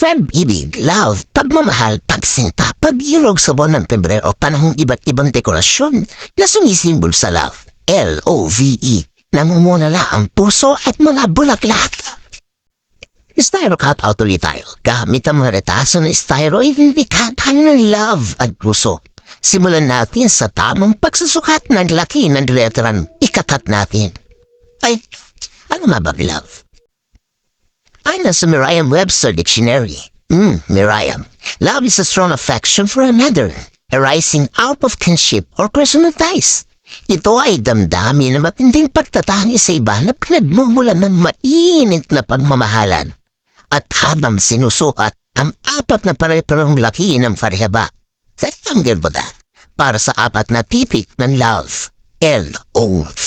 Pag-ibig, love, pagmamahal, pagsinta, pag-irog sa buwan ng Pebrero, panahong iba't ibang dekorasyon na sumisimbol sa love. L-O-V-E, namumulala ang puso at mga bulaklak. Styro cutout ulit tayo. Gamit ang mga retaso ng styro, identikatan ng love at puso. Simulan natin sa tamang pagsusukat ng laki ng letran. Ikakat natin. Ay, ano nga ba love? Ayon sa Merriam-Webster Dictionary. Merriam. Love is a strong affection for another, arising out of kinship or personal ties. Ito ay damdamin na matinding pagtatangi sa iba na pinagmumulan ng mainit na pagmamahalan. At habang sinusukat ang apat na pare-parehong laki ng parehaba, rectangle mo na para sa apat na titik ng love. L-O-V.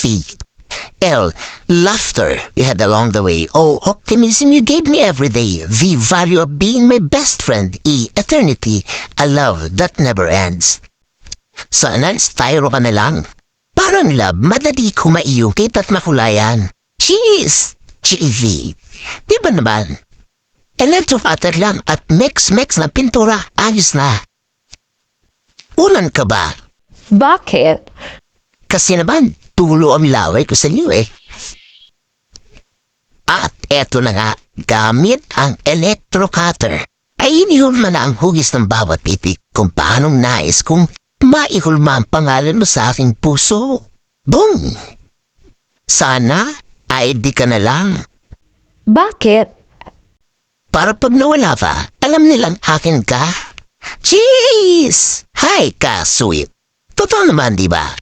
L, laughter you had along the way. O, optimism you gave me every day. V, value of being my best friend. E, eternity, a love that never ends. Sana styro ka na lang. Parang love, madali kumaiyukit at makulayan. Cheese! Cheesy. Di ba naman? Electrofatter lang at mix-mix na pintura. Ayos na. Ulan ka ba? Bakit? Kasi naman, tulo ang laway ko sa iyo eh. At eto na nga, gamit ang electrocutter. Ay inihulma na ang hugis ng bawat pitik kung paanong nais kung maihulma ang pangalan mo sa aking puso. Boom! Sana ay di ka na lang. Bakit? Para pag nawala pa, alam nilang akin ka. Cheese! Hi ka, sweet. Totoo naman, di ba?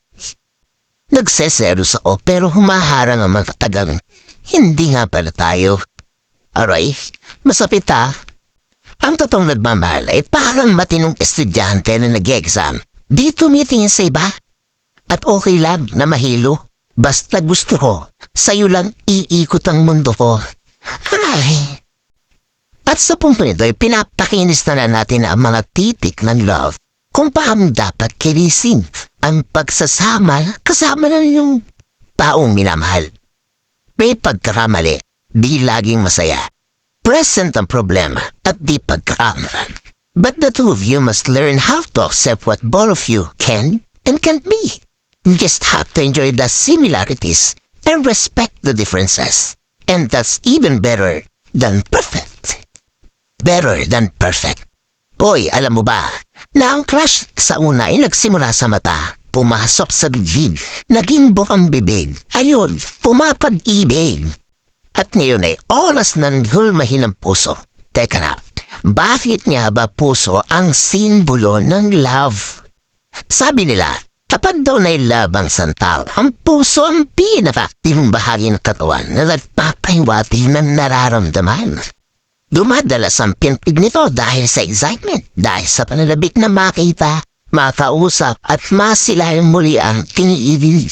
Nagseseros ako pero humaharang ang mga katagang. Hindi nga pala tayo. Aray, masapit ha. Ang totoong nagmamahal ay parang matinong estudyante na nag-exam. Di tumitingin sa iba. At okay lang na mahilo. Basta gusto ko, sa'yo lang iikot ang mundo ko. Ay. At sa punto nito ay pinapakinis na natin ang mga titik ng love kung paano dapat kilisin ang pagsasama kasama na yung taong minamahal. May pagkakamali, di laging masaya. Present ang problema at di pagkakamaran. But the two of you must learn how to accept what both of you can and can't be. You just have to enjoy the similarities and respect the differences. And that's even better than perfect. Better than perfect. Hoy, alam mo ba, na ang crush sa una ay nagsimula sa mata, pumasok sa bibig, naging bukang bibig, ayun, pumapag-ibig. At ngayon ay oras ng hulmahin ng puso. Teka na, bakit nga ba puso ang simbolo ng love? Sabi nila, kapag daw na love ang santal, ang puso ang pinaka-aktibong bahagi ng katawan na nagpapahiwati ng nararamdaman. Dumadalas ang pintig nito dahil sa excitement, dahil sa pananabik na makita, makausap at masilayang muli ang kiniibig.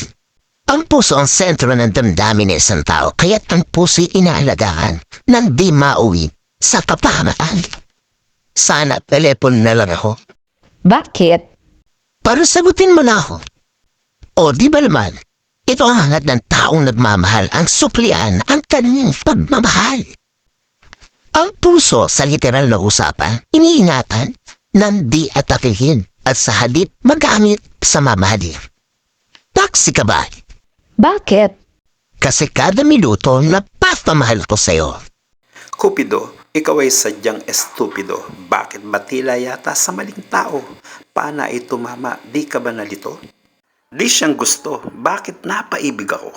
Ang puso ang sentro ng damdamin ng isang tao, kaya't ang puso'y inaalagaan ng di mauwi sa kapahamakan. Sana telepon na lang ako. Bakit? Para sagutin mo na ako. O di ba naman, ito ang hangat ng taong nagmamahal, ang suplian, ang kanyang pagmamahal. Ang puso sa literal na usapan, iniingatan ng di atakihin at sa halip magamit sa mamahali. Taksi ka ba? Bakit? Kasi kada minuto napapamahal ko sa'yo. Cupido, ikaw ay sadyang estupido. Bakit batila yata sa maling tao? Paana ito mama, di ka ba nalito? Di siyang gusto, bakit napaibig ako?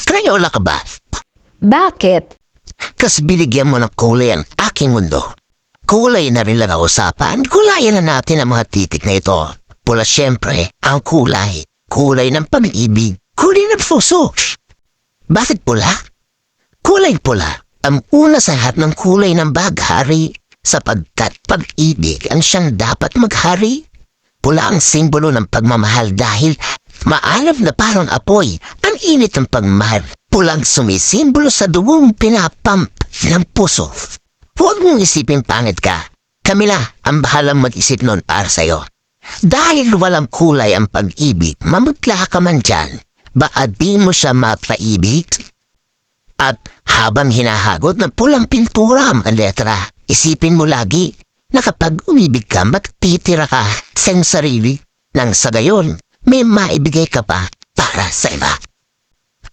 Crayola ka ba? Bakit? Kasi binigyan mo ng kulay ang aking mundo. Kulay na rin lang ang usapan. Kulayan na natin ang mga titik na ito. Pula siyempre ang kulay. Kulay ng pag-ibig. Kulay ng puso. Bakit pula? Kulay pula. Ang una sa lahat ng kulay ng baghari. Sapagkat pag-ibig ang siyang dapat maghari. Pula ang simbolo ng pagmamahal dahil maalab na parang apoy. Ang init ng pagmamahal. Pulang sumisimbolo sa dugong pinapump ng puso. Huwag mong isipin pangit ka. Kami na ang bahalang mag-isip nun para sa'yo. Dahil walang kulay ang pag-ibig, mamutla ka man dyan. Baka di mo siya mapaibig? At habang hinahagot ng pulang pintura ang letra, Isipin mo lagi na kapag umibig ka, magtitira ka sa iyong sarili nang sa gayon may maibigay ka pa para sa iba.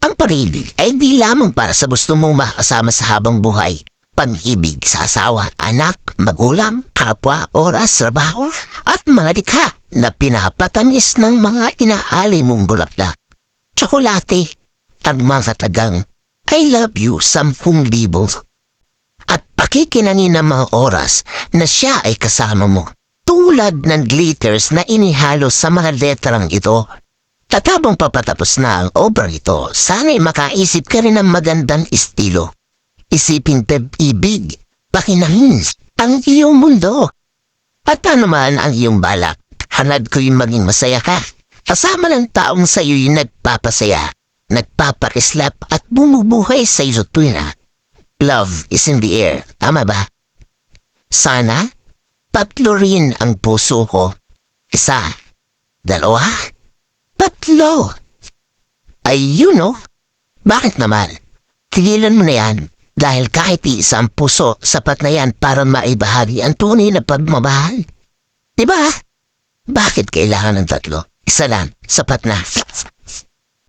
Ang pag-ibig ay di lamang para sa gusto mong makasama sa habang buhay. Pag-ibig sa asawa, anak, magulang, kapwa, oras, trabaho, at mga dikha na pinapatamis ng mga inaali mong bulaklak. Tsokolate at mga tagang I love you 10,000. At pakikinanin ng mga oras na siya ay kasama mo. Tulad ng glitters na inihalo sa mga letrang ito. Tatabang papatapos na ang obra ito, sana'y makaisip ka rin ng magandang estilo. Isipin pag-ibig, pakinahin ang iyong mundo. At paano man ang iyong balak, hanad ko'y maging masaya ka. Kasama ng taong sa iyo'y nagpapasaya, nagpapakislap at bumubuhay sa iyo tuwina. Love is in the air, tama ba? Sana, tatlo rin ang puso ko. 1, 2, 3. Ay, bakit naman? Tigilan mo na yan. Dahil kahit isang puso, sapat na yan para maibahagi ang tunay na pagmamahal. Diba? Bakit kailangan ng 3? Isa lang, sapat na.